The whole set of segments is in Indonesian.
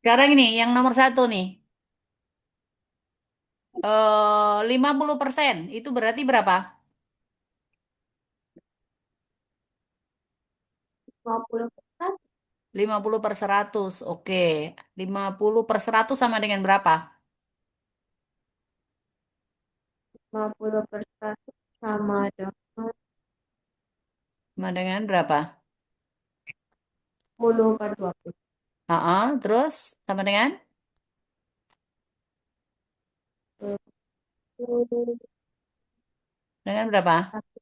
Sekarang ini yang nomor satu nih. 50%. Itu berarti berapa? 50%, 50/100. Oke. 50/100 sama dengan berapa? 50% sama dengan Sama dengan berapa? 10/20. Terus sama dengan Itu dengan berapa? satu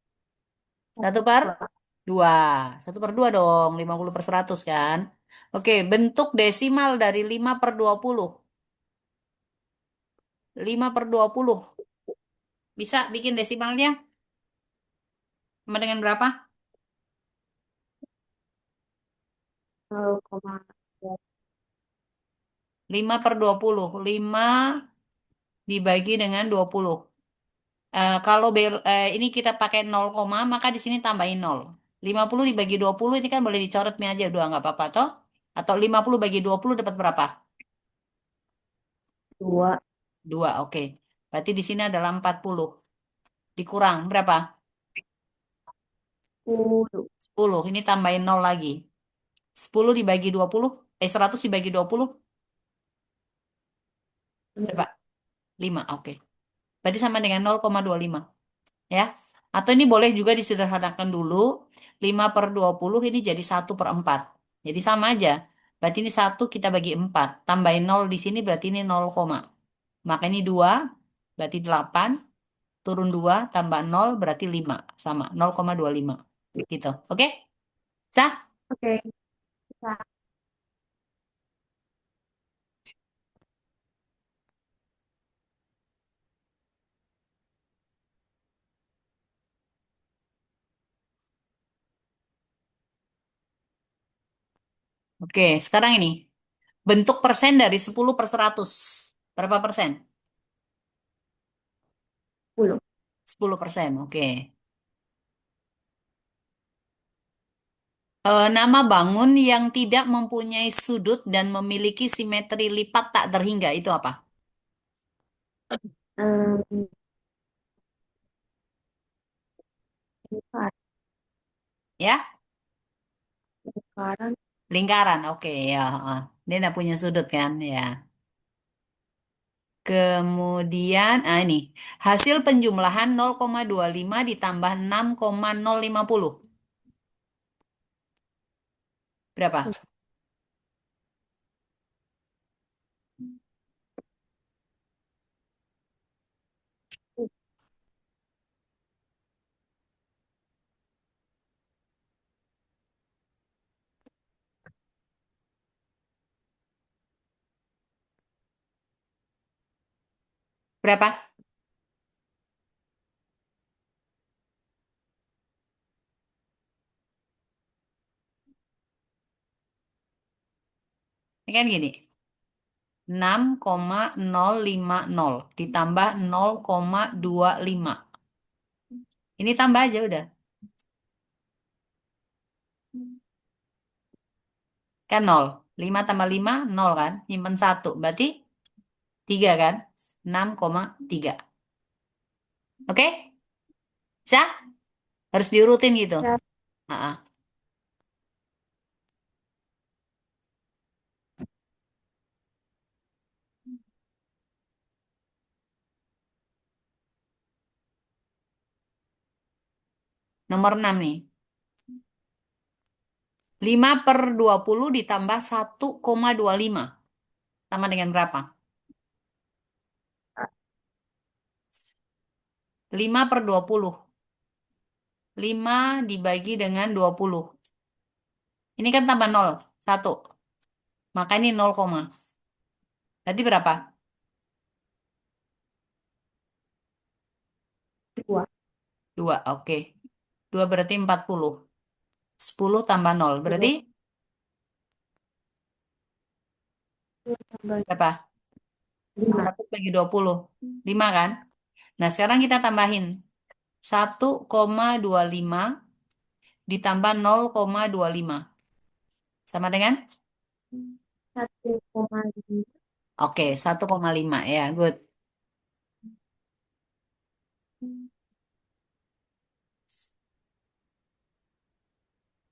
Satu satu per dua. dua. 1/2 dong. 50/100 kan? Oke. Bentuk desimal dari 5/20. 5/20. Bisa bikin desimalnya? Sama dengan berapa? 0,2. 5/20. 5 dibagi dengan 20. Ini kita pakai 0, maka di sini tambahin 0. 50 dibagi 20 ini kan boleh dicoret nih aja, udah nggak apa-apa toh? Atau 50 bagi 20 dapat berapa? 2. 2, oke. Berarti di sini adalah 40. Dikurang berapa? 10. 10. Ini tambahin 0 lagi. 10 dibagi 20, 100 dibagi 20, berapa? 5, oke. Berarti sama dengan 0,25. Ya. Atau ini boleh juga disederhanakan dulu. 5/20 ini jadi 1/4. Jadi sama aja. Berarti ini 1 kita bagi 4. Tambahin 0 di sini berarti ini 0, maka ini 2 berarti 8. Turun 2 tambah 0 berarti 5. Sama 0,25. Gitu. Oke? Sah? Oke, bisa. Oke, sekarang ini. Bentuk persen dari 10/100. Berapa persen? 10. 10%. Oke. Nama bangun yang tidak mempunyai sudut dan memiliki simetri lipat tak terhingga itu apa? Em, lingkar- Ya, Lingkaran. lingkaran. Oke, ya. Dia tidak punya sudut kan? Ya. Kemudian, ini hasil penjumlahan 0,25 ditambah 6,050. Berapa? Berapa? Ini kan gini. 6,050 ditambah 0,25. Ini tambah aja udah. Kan 0. 5 tambah 5, 0 kan? Nyimpen 1. Berarti 3 kan? 6,3. Oke? Bisa? Harus diurutin gitu. Ya. Nah, nomor 6 nih. 5/20 ditambah 1,25. Sama dengan berapa? 5/20. 5 dibagi dengan 20. Ini kan tambah 0. 1. Maka ini 0, berarti berapa? 2. 2, oke. 2 berarti 40. 10 tambah 0. Berarti 20 tambah berapa? 5. 1 bagi 20. 5 kan? Nah, sekarang kita tambahin. 1,25 ditambah 0,25. Sama dengan? 1,5. Oke, 1,5 ya, good.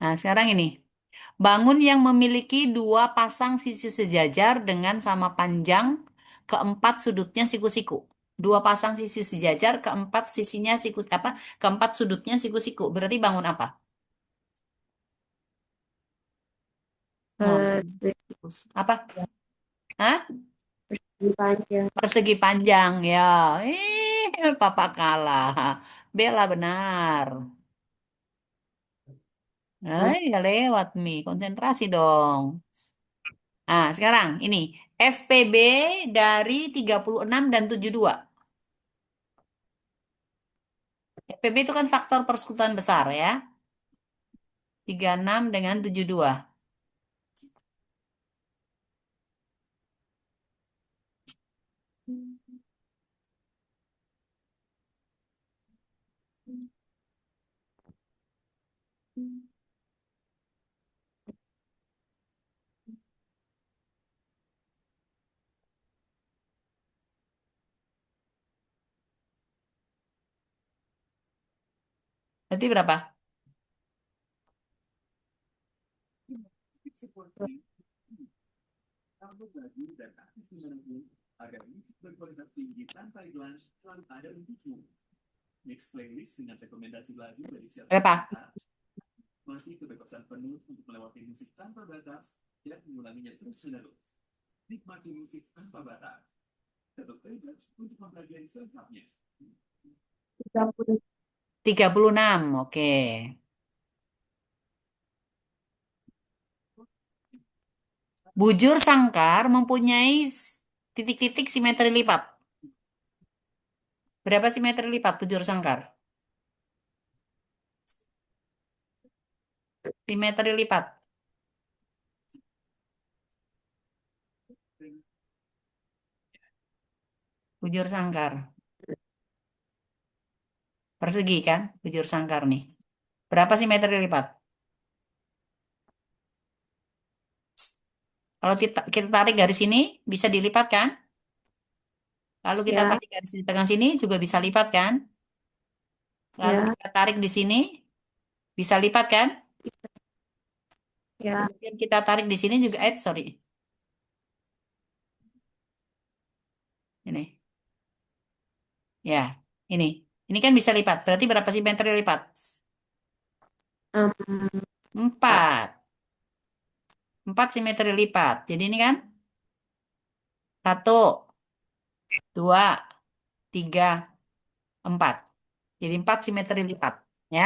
Nah, sekarang ini. Bangun yang memiliki dua pasang sisi sejajar dengan sama panjang, keempat sudutnya siku-siku. Dua pasang sisi sejajar, keempat sisinya siku apa? Keempat sudutnya siku-siku. Berarti bangun apa? Eh, Hmm. Apa? Hah? Persegi panjang. Persegi panjang ya. Papa kalah. Bella benar. Nah, Nggak lewat nih. Konsentrasi dong. Nah, sekarang ini. SPB dari 36 dan 72. SPB itu kan faktor persekutuan besar ya. 36 dengan 72. Berarti berapa? Berapa? tiga puluh 36. Oke. Bujur sangkar mempunyai titik-titik simetri lipat. Berapa simetri lipat bujur sangkar? Simetri lipat. Bujur sangkar. Persegi kan? Bujur sangkar nih. Berapa simetri lipat? Kalau kita tarik garis ini, bisa dilipat kan? Lalu kita ya, tarik garis di tengah sini juga bisa lipat kan? Lalu ya, kita tarik di sini, bisa lipat kan? ya. Kemudian kita tarik di sini juga, sorry. Ini, ya, ini. Ini kan bisa lipat. Berarti berapa simetri lipat? Em, Pak. 4. 4 simetri lipat. Jadi ini kan, satu, dua, tiga, 4. Jadi 4 simetri lipat. Ya.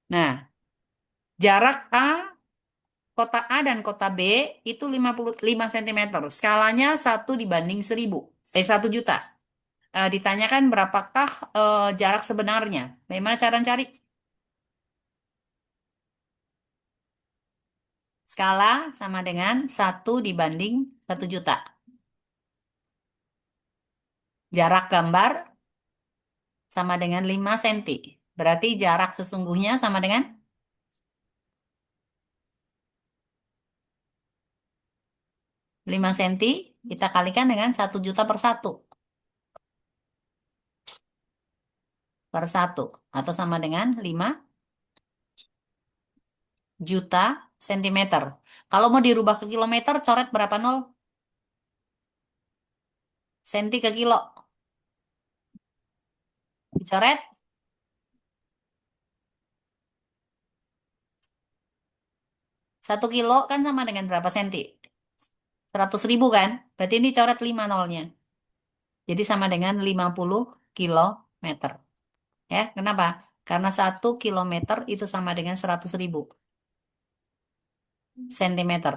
Nah, jarak kota A dan kota B itu 55 cm. Skalanya 1 banding 1000. 1 juta. Ditanyakan berapakah jarak sebenarnya. Bagaimana cara cari? Skala sama dengan 1 dibanding 1 juta. Jarak gambar sama dengan 5 cm. Berarti jarak sesungguhnya sama dengan 5 cm. Kita kalikan dengan 1 juta per 1. Per 1. Atau sama dengan 5 juta cm. Kalau mau dirubah ke kilometer, coret berapa nol? Senti ke kilo. Dicoret 1 kilo kan sama dengan berapa senti? 100.000 kan? Berarti ini coret 5 nolnya. Jadi sama dengan 50 kilometer. Ya, kenapa? Karena 1 kilometer itu sama dengan 100.000 sentimeter.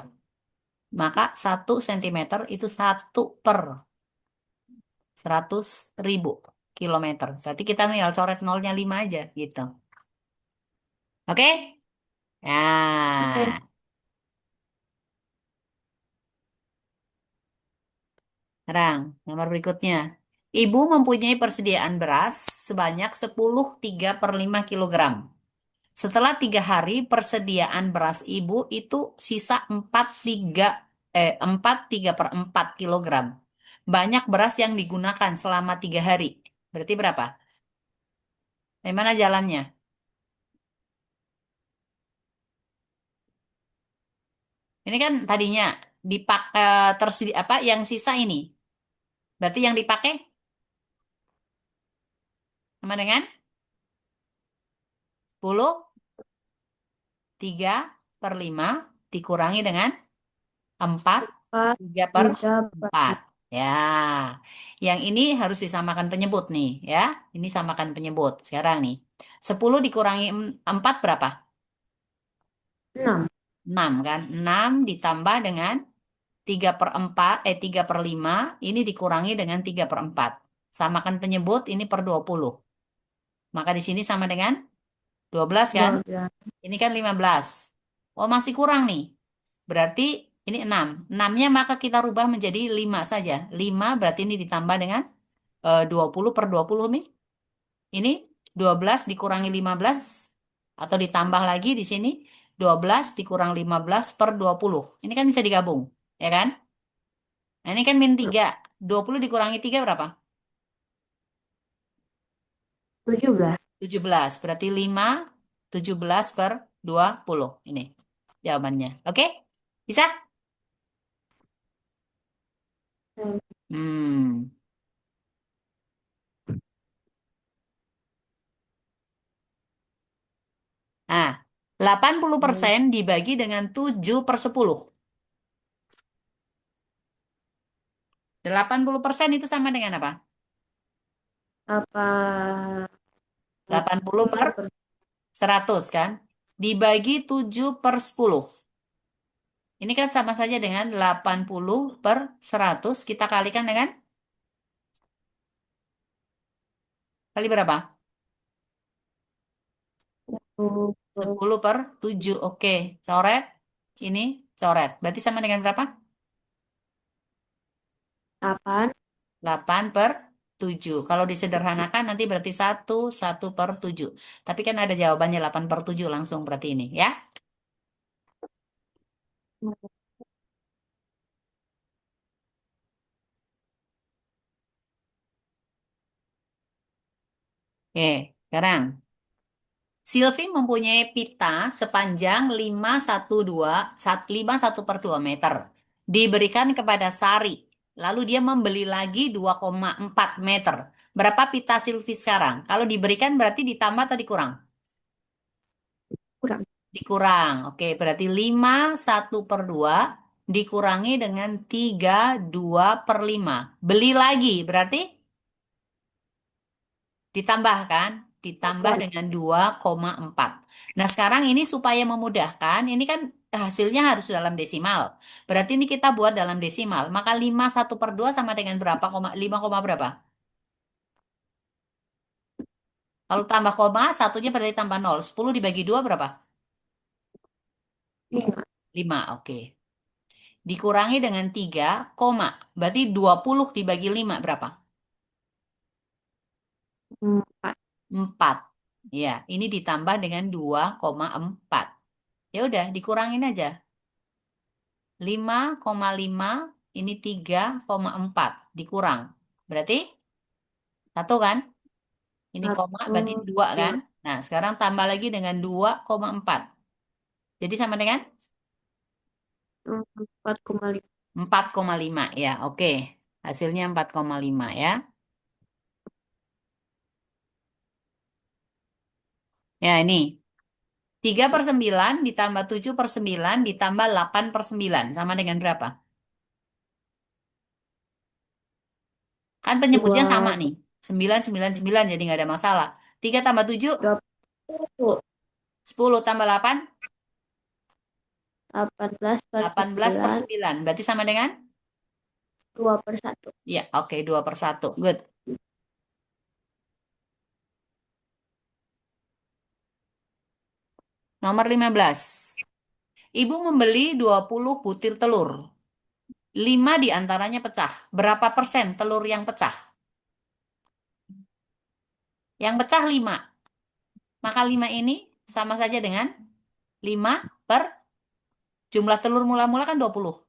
Maka 1 sentimeter itu 1 per 100.000 kilometer. Berarti kita tinggal coret nolnya 5 aja gitu. Oke? Oke. Nah, sekarang nomor berikutnya. Ibu mempunyai persediaan beras sebanyak 10,3/5 kilogram. Setelah 3 hari, persediaan beras ibu itu sisa 4,3 per 4 kilogram. Banyak beras yang digunakan selama 3 hari. Berarti berapa? Bagaimana jalannya? Ini kan tadinya tersedia apa? Yang sisa ini. Berarti yang dipakai sama dengan 10,3/5 dikurangi dengan 4, Empat, 3 per tiga, 4. Ya, yang ini harus disamakan penyebut nih, ya. Ini samakan penyebut sekarang nih. 10 dikurangi 4 berapa? enam. 6 kan? 6 ditambah dengan 3/4, 3/5, ini dikurangi dengan 3/4. Samakan penyebut, ini per 20. Maka di sini sama dengan 12 kan? 12. Ini kan 15. Oh, masih kurang nih. Berarti ini 6. 6-nya maka kita rubah menjadi 5 saja. 5 berarti ini ditambah dengan 20 per 20 nih. Ini 12 dikurangi 15 atau ditambah lagi di sini 12 dikurang 15 per 20. Ini kan bisa digabung, ya kan? Nah, ini kan min 3. 20 dikurangi 3 berapa? 17. 17. Berarti 5, 17 per 20. Ini jawabannya. Oke? Bisa? Hmm. Nah, 80% dibagi dengan 7/10. 80% itu sama dengan apa? Apa 80 per 10 per 100 kan? Dibagi 7/10. Ini kan sama saja dengan 80/100. Kita kalikan dengan kali berapa? 10/7. Oke, coret. Ini coret. Berarti sama dengan berapa? 8. 8/7. Kalau disederhanakan nanti berarti 1/7. Tapi kan ada jawabannya 8/7 langsung berarti ini ya. Oke, sekarang. Silvi mempunyai pita sepanjang 5,1 per 2 meter. Diberikan kepada Sari. Lalu dia membeli lagi 2,4 meter. Berapa pita Silvi sekarang? Kalau diberikan berarti ditambah atau dikurang? Kurang. Dikurang. Oke, berarti 5,1/2 dikurangi dengan 3,2/5. Beli lagi berarti ditambahkan, ditambah Kurang. dengan 2,4. Nah, sekarang ini supaya memudahkan, ini kan hasilnya harus dalam desimal. Berarti ini kita buat dalam desimal. Maka 5,1/2 sama dengan berapa? 5, berapa? Kalau tambah koma, satunya berarti tambah 0. 10 dibagi 2 berapa? 5. 5, oke. Dikurangi dengan 3, koma. Berarti 20 dibagi 5 berapa? 4. 4. Ya, ini ditambah dengan 2,4. Ya udah, dikurangin aja. 5,5 ini 3,4 dikurang. Berarti 1 kan? Ini koma berarti 1, 2 kan? 2. Nah, sekarang tambah lagi dengan 2,4. Jadi sama dengan 4,5. 4,5 ya. Oke. Hasilnya 4,5 ya. Ya, ini 3/9 ditambah 7/9 ditambah 8/9 sama dengan berapa? Kan penyebutnya sama 2. nih. 9, 9, 9 jadi nggak ada masalah. 3 tambah 7, 20. 10 tambah 8, 18 per 18 per 9. 9. Berarti sama dengan? 2/1. Ya, oke, 2/1. Good. Nomor 15. Ibu membeli 20 butir telur. 5 diantaranya pecah. Berapa persen telur yang pecah? Yang pecah 5. Maka 5 ini sama saja dengan 5 per jumlah telur mula-mula kan 20.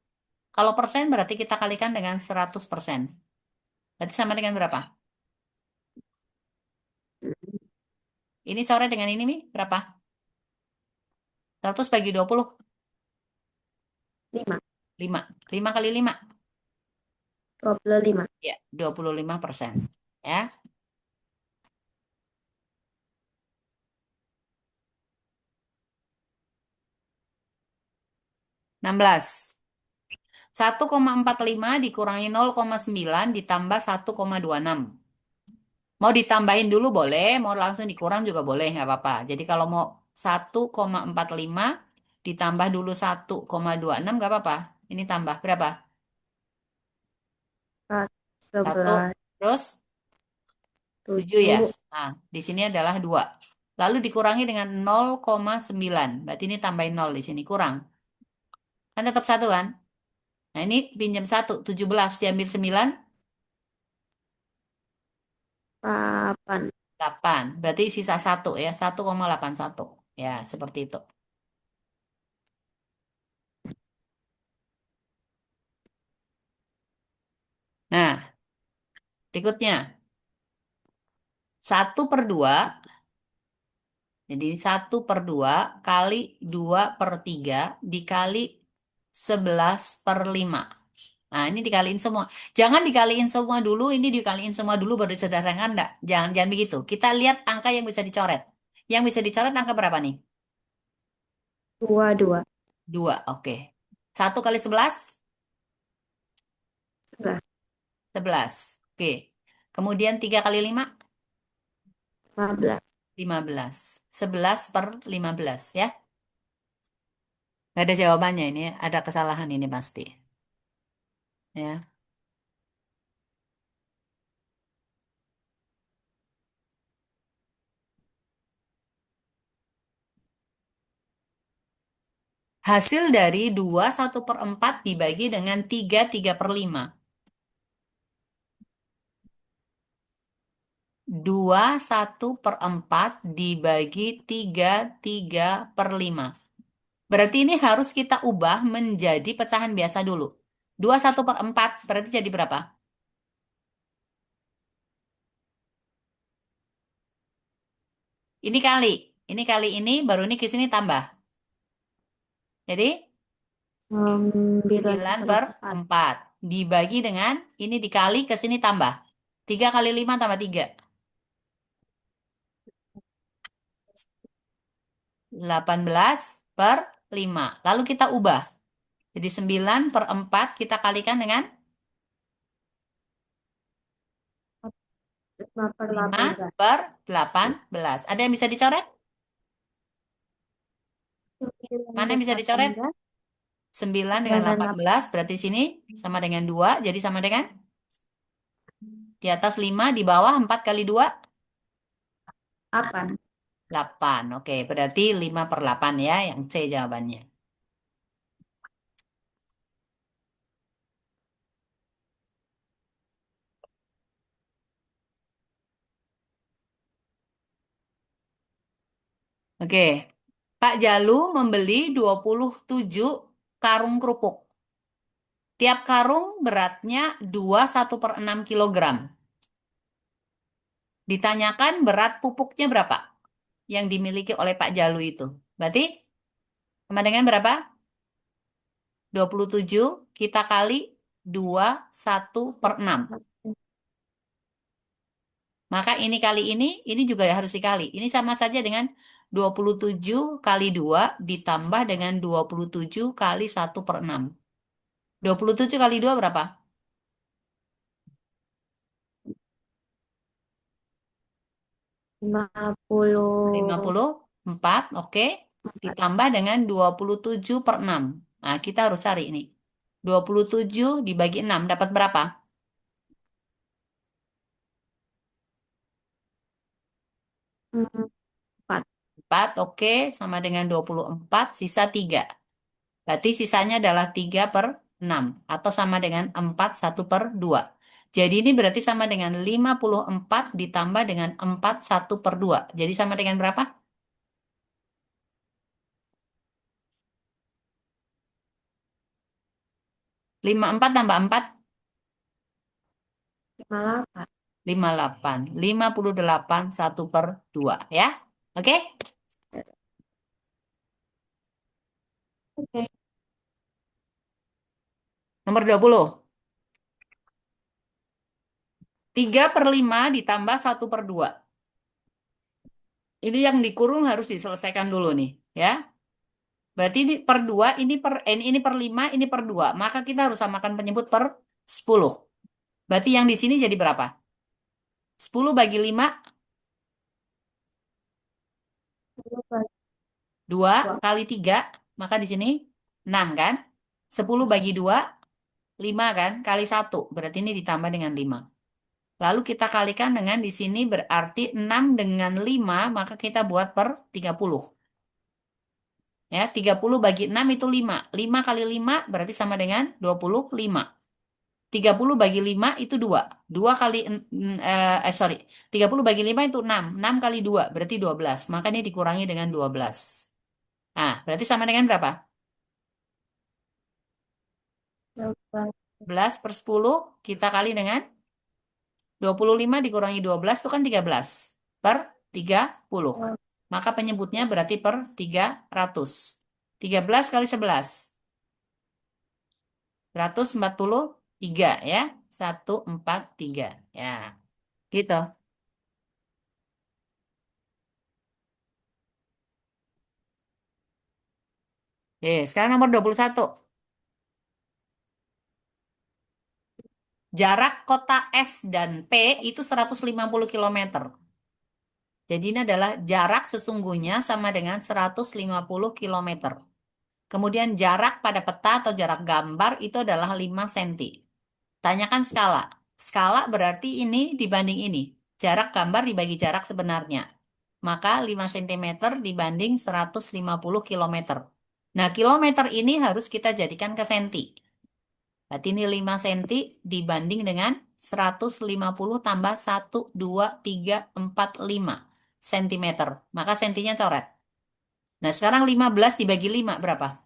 Kalau persen berarti kita kalikan dengan 100%. Berarti sama dengan berapa? Ini coret dengan ini, Mi. Berapa? 100 bagi 20. 5. 5. 5 kali 5. 25. Ya, 25%. Ya. 16. 1,45 dikurangi 0,9 ditambah 1,26. Mau ditambahin dulu boleh, mau langsung dikurang juga boleh, nggak apa-apa. Jadi kalau mau 1,45 ditambah dulu 1,26 nggak apa-apa. Ini tambah berapa? 1. 11. Terus 7 ya. 7. Nah, di sini adalah 2. Lalu dikurangi dengan 0,9. Berarti ini tambahin 0 di sini kurang. Kan tetap 1 kan? Nah, ini pinjam 1, 17 diambil 9, 8. 8. Berarti sisa 1 ya, 1,81. Ya, seperti itu. Nah, berikutnya. 1/2. Jadi 1/2 kali 2/3 dikali 11/5. Nah, ini dikaliin semua. Jangan dikaliin semua dulu, ini dikaliin semua dulu baru disederhanakan enggak? Jangan begitu. Kita lihat angka yang bisa dicoret. Yang bisa dicoret angka berapa nih? 2. 2. 2, oke. 1 kali 11, 11. 11. Oke. Kemudian 3 kali 5, 15. 15. 11/15 ya. Nggak ada jawabannya ini, ada kesalahan ini pasti. Ya. Hasil dari 2 1/4 dibagi dengan 3 3/5. 2 1/4 dibagi 3 3/5. Berarti ini harus kita ubah menjadi pecahan biasa dulu. 2 1/4 berarti jadi berapa? Ini kali. Ini kali ini, baru ini ke sini tambah. Jadi 9 9 per seperempat. 4. Dibagi dengan, ini dikali ke sini tambah. 3 kali 5 tambah 3. 18/5. Lalu kita ubah. Jadi 9/4 kita kalikan dengan 5 per 5 18. per 18. Ada yang bisa dicoret? 9 Mana dan yang bisa dicoret? 18. 9 dengan 9 dan 18 berarti sini sama dengan 2. Jadi sama dengan di atas 5, di bawah 4 kali 2, 8. 8. Oke, berarti 5/8 ya, yang C jawabannya. Oke, Pak Jalu membeli 27 karung kerupuk. Tiap karung beratnya 2 1/6 kilogram. Ditanyakan berat pupuknya berapa yang dimiliki oleh Pak Jalu itu. Berarti sama dengan berapa? 27 kita kali 2 1/6. Maka ini juga harus dikali. Ini sama saja dengan 27 kali 2 ditambah dengan 27 kali 1/6. 27 kali 2 berapa? 54. 54, oke. Ditambah dengan 27/6. Nah, kita harus cari ini. 27 dibagi 6 dapat berapa? 4. 4, oke. Sama dengan 24, sisa 3. Berarti sisanya adalah 3/6. Atau sama dengan 4 1/2. Jadi ini berarti sama dengan 54 ditambah dengan 41/2. Jadi sama dengan berapa? 54 tambah 4, 58. 58. 58, 1/2. Ya? Oke? Oke. Nomor 20. 3/5 ditambah 1/2. Ini yang dikurung harus diselesaikan dulu nih. Ya? Berarti ini per 2, ini per 5, ini per 2. Maka kita harus samakan penyebut per 10. Berarti yang di sini jadi berapa? 10 bagi 5, 10 bagi 2 2. kali 3, maka di sini 6 kan? 10 bagi 2, 5 kan? Kali 1, berarti ini ditambah dengan 5. Lalu kita kalikan dengan di sini berarti 6 dengan 5, maka kita buat per 30. Ya, 30 bagi 6 itu 5. 5 kali 5 berarti sama dengan 25. 30 bagi 5 itu 2. 2 kali, sorry. 30 bagi 5 itu 6. 6 kali 2 berarti 12. Maka ini dikurangi dengan 12. Nah, berarti sama dengan berapa? 12. 11/10 kita kali dengan 25 dikurangi 12 itu kan 13 per 30. Maka penyebutnya berarti per 300. 13 kali 11. 143 ya. 143. Ya, gitu. Oke, sekarang nomor 21. Jarak kota S dan P itu 150 kilometer. Jadi ini adalah jarak sesungguhnya sama dengan 150 kilometer. Kemudian jarak pada peta atau jarak gambar itu adalah 5 cm. Tanyakan skala. Skala berarti ini dibanding ini. Jarak gambar dibagi jarak sebenarnya. Maka 5 cm dibanding 150 kilometer. Nah, kilometer ini harus kita jadikan ke senti. Berarti ini 5 senti dibanding dengan 150 tambah 1, 2, 3, 4, 5 cm. Maka sentinya coret. Nah, sekarang 15 dibagi 5 berapa?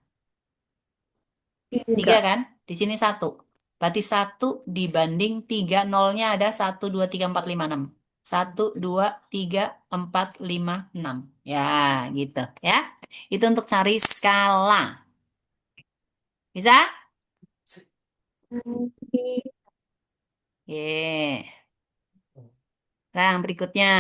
3 3. kan? Di sini 1. Berarti 1 dibanding 3. Nolnya ada 1, 2, 3, 4, 5, 6. 1, 2, 3, 4, 5, 6. Ya, gitu. Ya. Itu untuk cari skala. Bisa? Nanti Ye. Sekarang berikutnya.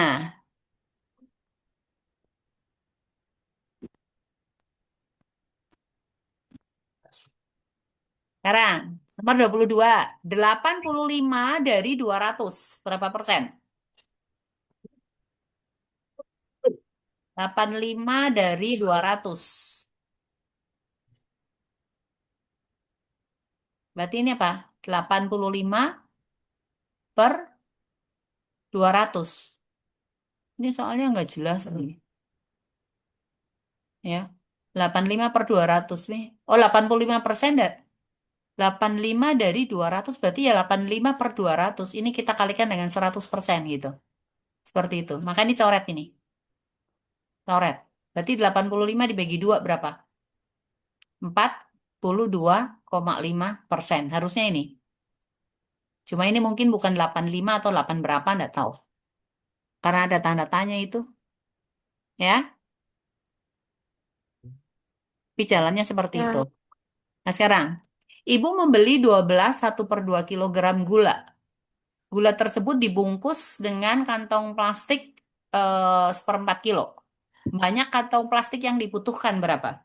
Sekarang, nomor 22. 85 dari 200. Berapa persen? 85 dari 200. Berarti ini apa? 85 per 200. Ini soalnya nggak jelas nih. Ya. 85 per 200 nih. Oh, 85% 85 dari 200 berarti ya 85 per 200. Ini kita kalikan dengan 100% gitu. Seperti itu. Maka ini coret ini. Coret. Berarti 85 dibagi 2 berapa? 42,5%. Harusnya ini. Cuma ini mungkin bukan 85 atau 8 berapa, enggak tahu. Karena ada tanda tanya itu. Ya. Tapi jalannya seperti itu. ya Nah sekarang. Ibu membeli 12 1/2 kilogram gula. Gula tersebut dibungkus dengan kantong plastik 1/4 kilo. Banyak kantong plastik yang dibutuhkan berapa?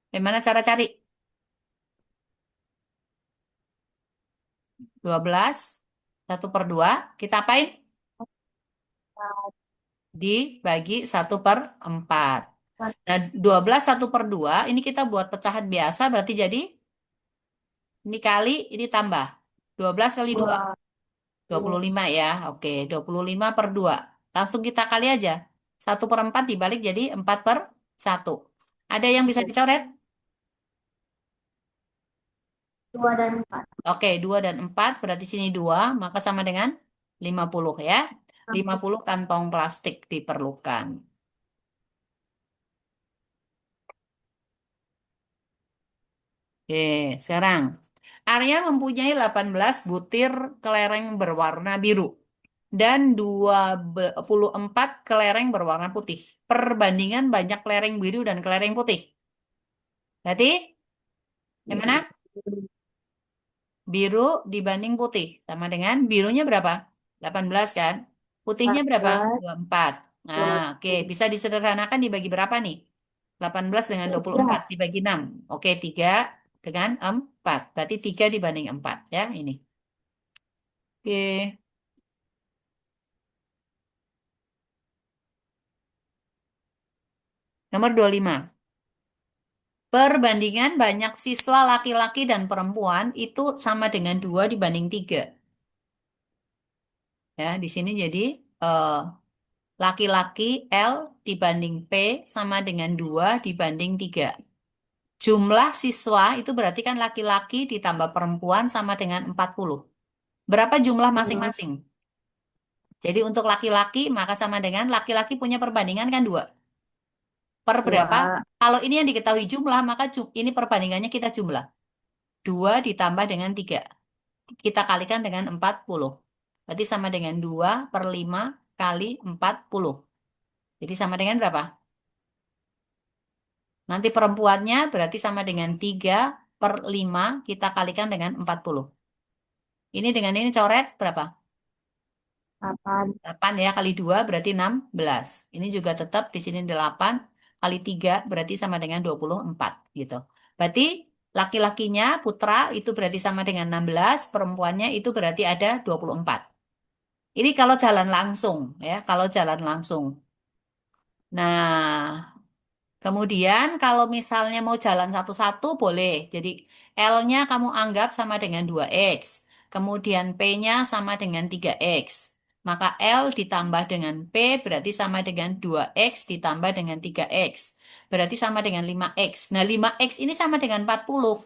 Bagaimana cara cari? 12 1/2. Kita apain? Dibagi 1/4. Nah, 12 1/2 ini kita buat pecahan biasa berarti jadi ini kali ini tambah. 12 kali 2. 2. 25 ya. Oke, 25/2. Langsung kita kali aja. 1/4 dibalik jadi 4/1. Ada yang bisa dicoret? 2 dan 4. Oke, 2 dan 4 berarti sini 2 maka sama dengan 50 ya. 50 kantong plastik diperlukan. Oke, sekarang. Arya mempunyai 18 butir kelereng berwarna biru dan 24 kelereng berwarna putih. Perbandingan banyak kelereng biru dan kelereng putih. Berarti, yang mana? Biru dibanding putih. Sama dengan birunya berapa? 18 kan? Putihnya berapa? 14, 24. Nah, oke. Bisa disederhanakan dibagi berapa nih? 18 dengan 24 3. dibagi 6. Oke, 3 dengan 4. Berarti 3 dibanding 4 ya ini. Oke. Nomor 25. Perbandingan banyak siswa laki-laki dan perempuan itu sama dengan 2 dibanding 3. Ya, di sini jadi eh, laki-laki L dibanding P sama dengan 2 dibanding 3. Jumlah siswa itu berarti kan laki-laki ditambah perempuan sama dengan 40. Berapa jumlah masing-masing? Jadi untuk laki-laki maka sama dengan laki-laki punya perbandingan kan 2. Per berapa? 2. Kalau ini yang diketahui jumlah maka ini perbandingannya kita jumlah. 2 ditambah dengan 3. Kita kalikan dengan 40. Berarti sama dengan 2 per 5 kali 40. Jadi sama dengan berapa? Nanti perempuannya berarti sama dengan 3 per 5 kita kalikan dengan 40. Ini dengan ini coret berapa? 8. 8 ya kali 2 berarti 16. Ini juga tetap di sini 8 kali 3 berarti sama dengan 24 gitu. Berarti laki-lakinya putra itu berarti sama dengan 16, perempuannya itu berarti ada 24. Ini kalau jalan langsung ya, kalau jalan langsung. Nah, kemudian kalau misalnya mau jalan satu-satu boleh. Jadi L-nya kamu anggap sama dengan 2X. Kemudian P-nya sama dengan 3X. Maka L ditambah dengan P berarti sama dengan 2X ditambah dengan 3X. Berarti sama dengan 5X. Nah 5X ini sama dengan 40.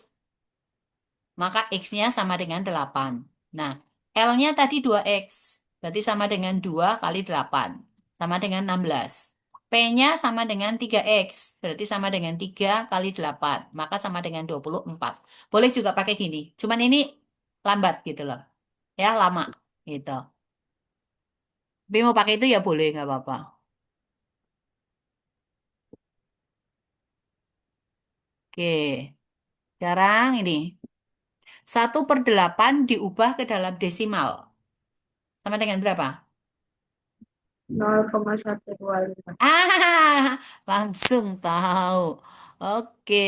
Maka X-nya sama dengan 8. Nah, L-nya tadi 2X. Berarti sama dengan 2 kali 8. Sama dengan 16. P-nya sama dengan 3X. Berarti sama dengan 3 kali 8. Maka sama dengan 24. Boleh juga pakai gini. Cuman ini lambat gitu loh. Ya, lama gitu. Tapi mau pakai itu ya boleh, nggak apa-apa. Oke. Sekarang ini. 1/8 diubah ke dalam desimal. Sama dengan berapa? 0,125. Ah, langsung tahu. Oke.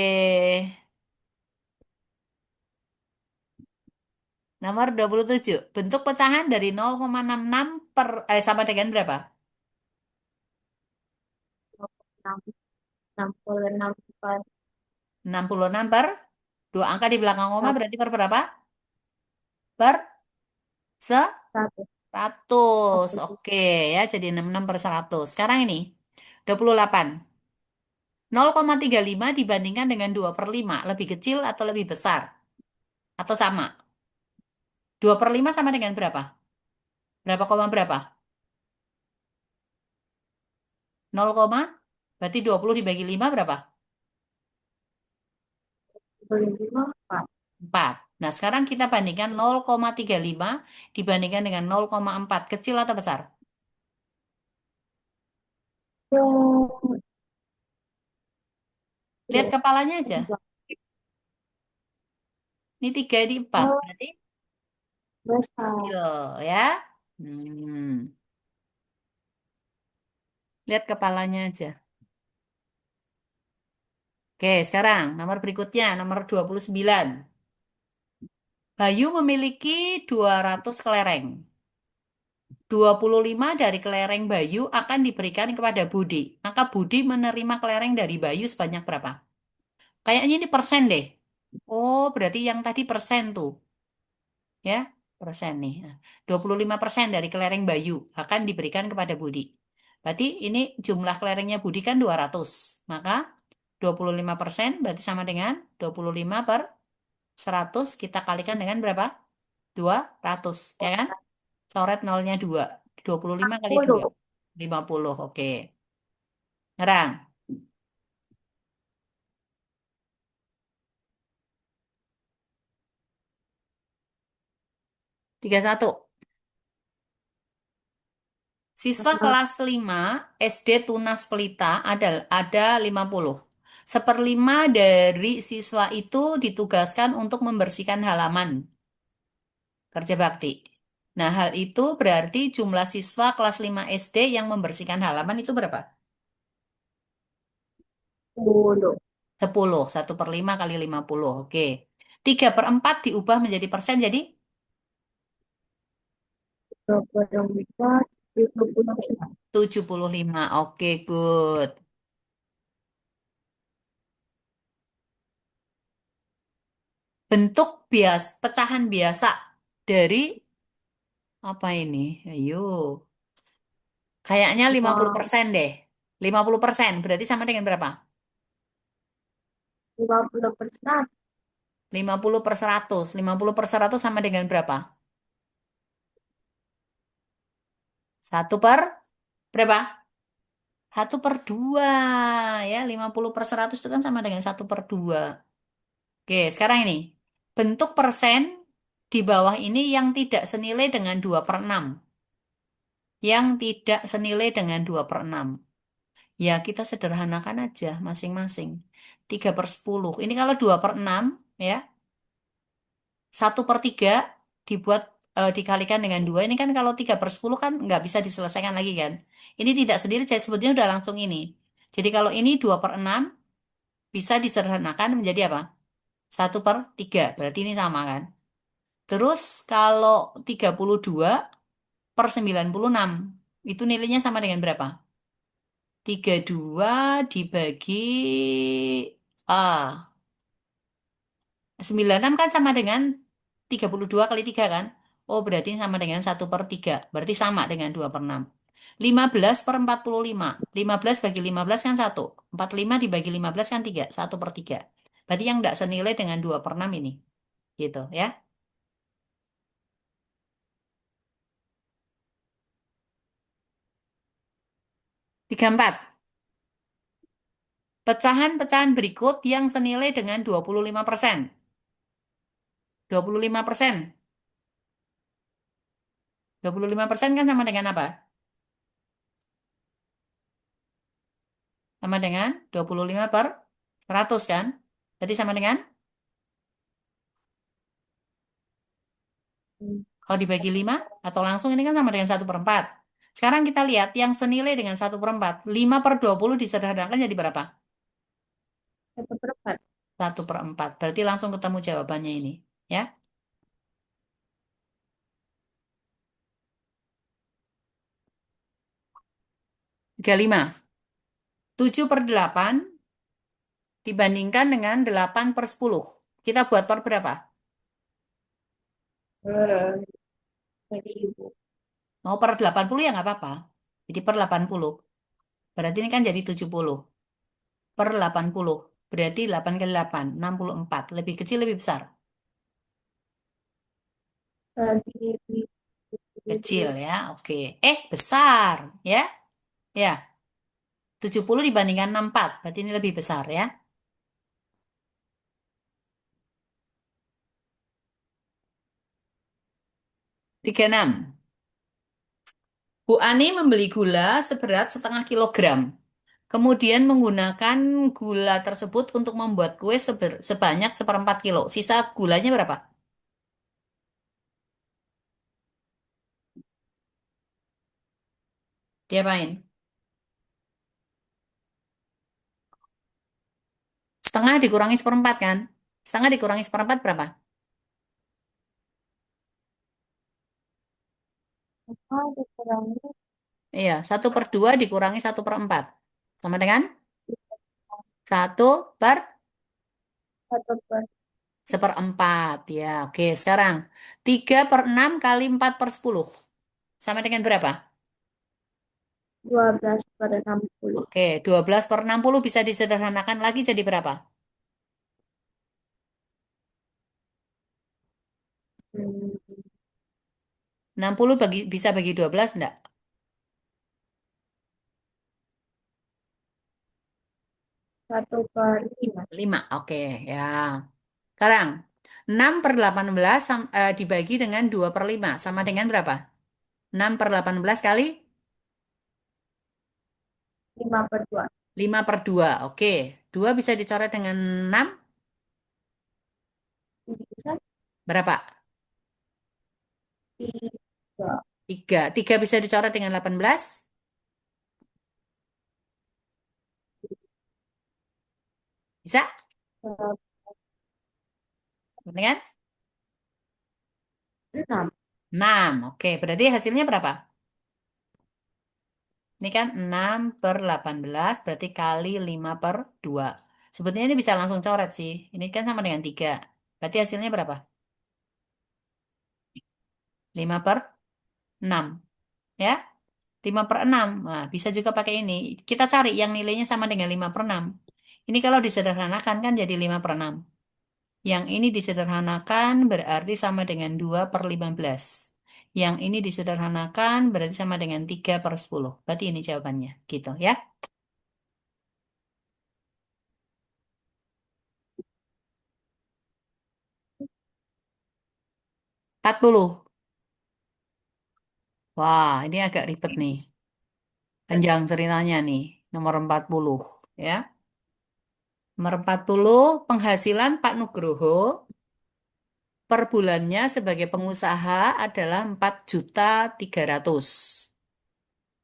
Nomor 27. Bentuk pecahan dari 0,66 sama dengan berapa? 66 per 66 per 2 angka di belakang koma 1. berarti per berapa? Per 100. Oke ya, jadi 66 per 100. Sekarang ini 28. 0,35 dibandingkan dengan 2 per 5 lebih kecil atau lebih besar? Atau sama? 2 per 5 sama dengan berapa? Berapa koma berapa? 0, berarti 20 dibagi 5 berapa? 25, 4. 4. Nah, sekarang kita bandingkan 0,35 dibandingkan dengan 0,4. Kecil atau besar? Oh, Lihat iya. kepalanya aja. Ini 3 di 4. Oh, Berarti besar. kecil ya. Hmm. Lihat kepalanya aja. Oke, sekarang nomor berikutnya, nomor 29. Bayu memiliki 200 kelereng. 25 dari kelereng Bayu akan diberikan kepada Budi. Maka Budi menerima kelereng dari Bayu sebanyak berapa? Kayaknya ini persen deh. Oh, berarti yang tadi persen tuh. Ya, persen nih. Nah, 25% dari kelereng Bayu akan diberikan kepada Budi. Berarti ini jumlah kelerengnya Budi kan 200. Maka 25% berarti sama dengan 25 per 100 kita kalikan dengan berapa? 200, ya kan? Coret nolnya 2. 25 kali 2. 10. 50, oke. Ngerang. 31. Siswa kelas 5 SD Tunas Pelita ada 50. Seperlima dari siswa itu ditugaskan untuk membersihkan halaman kerja bakti. Nah, hal itu berarti jumlah siswa kelas 5 SD yang membersihkan halaman itu berapa? 10. 10. 1/5 kali 50. Oke. 3/4 diubah menjadi persen jadi 24, 75. 75. Oke, good. Bentuk pecahan biasa dari apa ini? Ayo. Kayaknya 50% deh. 50% berarti sama dengan berapa? 50%. 50/100. 50/100 sama dengan berapa? 1 per berapa? 1/2. Ya, 50/100 itu kan sama dengan 1/2. Oke, sekarang ini. Bentuk persen di bawah ini yang tidak senilai dengan 2/6. Yang tidak senilai dengan 2/6. Ya, kita sederhanakan aja masing-masing. 3/10. Ini kalau 2/6, ya, 1/3 dibuat dikalikan dengan 2. Ini kan kalau 3/10 kan nggak bisa diselesaikan lagi kan. Ini tidak sendiri, saya sebutnya udah langsung ini. Jadi kalau ini 2/6 bisa disederhanakan menjadi apa? 1/3. Berarti ini sama kan. Terus kalau 32/96 itu nilainya sama dengan berapa? 32 dibagi A. 96 kan sama dengan 32 kali 3 kan? Oh, berarti sama dengan 1/3. Berarti sama dengan 2/6. 15/45. 15 bagi 15 kan 1. 45 dibagi 15 kan 3. 1/3. Berarti yang tidak senilai dengan 2/6 ini. Gitu ya. 34. Pecahan-pecahan berikut yang senilai dengan 25%. 25%. 25% kan sama dengan apa? Sama dengan 25/100 kan? Berarti sama dengan, kalau dibagi 5, atau langsung ini kan sama dengan 1/4. Sekarang kita lihat yang senilai dengan 1/4. 5/20 disederhanakan jadi berapa? 1/4. 1/4. Berarti langsung ketemu jawabannya ini. Ya. 35. 7/8 dibandingkan dengan 8/10. Kita buat per berapa? Jadi ibu. Mau per 80 ya nggak apa-apa. Jadi per 80. Berarti ini kan jadi 70/80. Berarti 8 kali 8, 64. Lebih kecil, lebih besar? Bagi Kecil ya, oke. Besar ya. Ya, 70 dibandingkan 64. Berarti ini lebih besar ya. 36. Bu Ani membeli gula seberat 0,5 kilogram. Kemudian menggunakan gula tersebut untuk membuat kue sebanyak 1/4 kilo. Sisa gulanya berapa? Diapain? Setengah dikurangi 1/4 kan? Setengah dikurangi 1/4 berapa? apa dikurangi Iya, 1/2 dikurangi 1/4. Sama dengan 1/4 ya. Oke, sekarang 3/6 kali 4/10. Sama dengan berapa? 12/60. Oke, 12/60 bisa disederhanakan lagi jadi berapa? 60 bisa bagi 12 enggak? 1/5. 5. Oke, ya. Sekarang 6 per 18 dibagi dengan 2 per 5 sama dengan berapa? 6 per 18 kali 5/2. 5 per 2. Oke, 2 bisa dicoret dengan 6. Bisa Berapa? 3. 3. 3 bisa dicoret dengan 18. Bisa? eh, Benar kan? 6. 6. Oke, berarti hasilnya berapa? Ini kan 6 per 18 berarti kali 5 per 2. Sebetulnya ini bisa langsung coret sih. Ini kan sama dengan 3. Berarti hasilnya berapa? 5 per 6. Ya? 5 per 6. Nah, bisa juga pakai ini. Kita cari yang nilainya sama dengan 5 per 6. Ini kalau disederhanakan kan jadi 5 per 6. Yang ini disederhanakan berarti sama dengan 2 per 15. Yang ini disederhanakan berarti sama dengan 3 per 10. Berarti ini jawabannya. Gitu ya. 40. Wah, ini agak ribet nih. Panjang ceritanya nih. Nomor 40. Ya. Nomor 40, penghasilan Pak Nugroho per bulannya sebagai pengusaha adalah 4.300.000.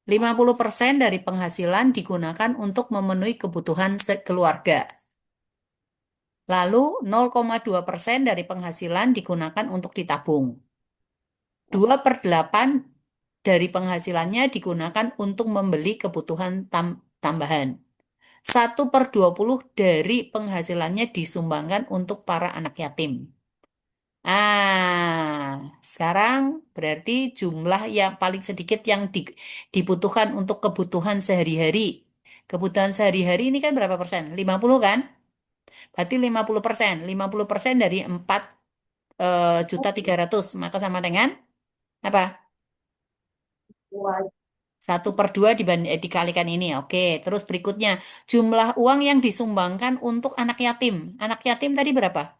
50% dari penghasilan digunakan untuk memenuhi kebutuhan keluarga. Lalu 0,2% dari penghasilan digunakan untuk ditabung. 2/8 dari penghasilannya digunakan untuk membeli kebutuhan tambahan. 1/20 dari penghasilannya disumbangkan untuk para anak yatim. Sekarang berarti jumlah yang paling sedikit yang dibutuhkan untuk kebutuhan sehari-hari. Kebutuhan sehari-hari ini kan berapa persen? 50 kan? Berarti 50%. 50% dari 4.300.000. Maka sama dengan apa? 2. 1/2 dikalikan ini. Oke, terus berikutnya. Jumlah uang yang disumbangkan untuk anak yatim. Anak yatim tadi berapa?